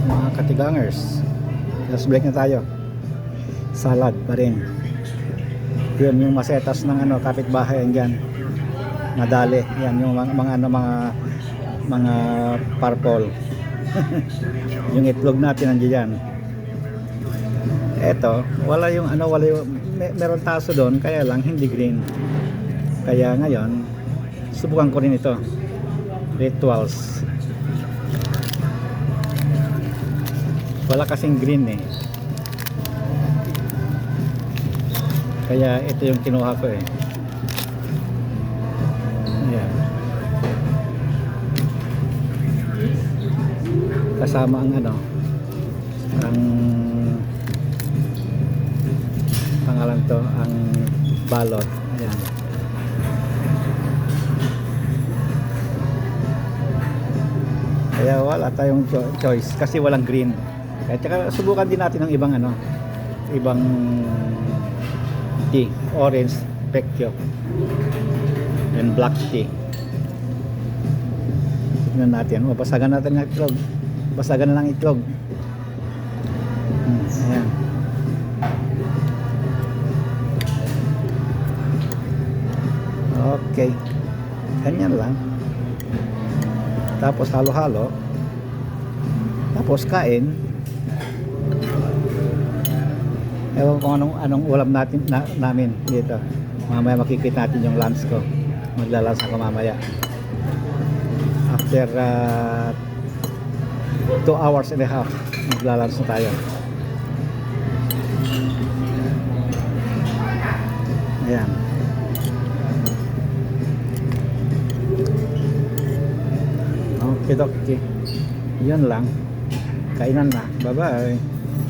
mga katigangers. Just break na tayo. Salad pa rin. Yun yung masetas ng kapitbahay yan. Nadali. Yan yung mga purple. Yung itlog natin nandiyan. Eto, wala yung meron taso doon, kaya lang hindi green. Kaya ngayon, subukan ko rin ito. Rituals. Wala kasing green eh. Kaya ito yung kinuha ko eh. Ayan. Kasama ang ang pangalan to, ang balot. Ayan. Kaya wala tayong choice kasi walang green. At saka subukan din natin ng ibang ibang tea, orange pectio and black tea. Tignan natin. Basagan natin ng itlog. Basagan na ng itlog. Ayan. Okay. Ganyan lang. Tapos halo-halo. Tapos kain. Ewan ko anong ulam namin dito. Mamaya makikita natin yung lunch ko. Maglalunch ako mamaya. After 2 hours and a half, maglalunch na tayo. Ayan. Okay. Yun lang. Kainan na. Bye-bye.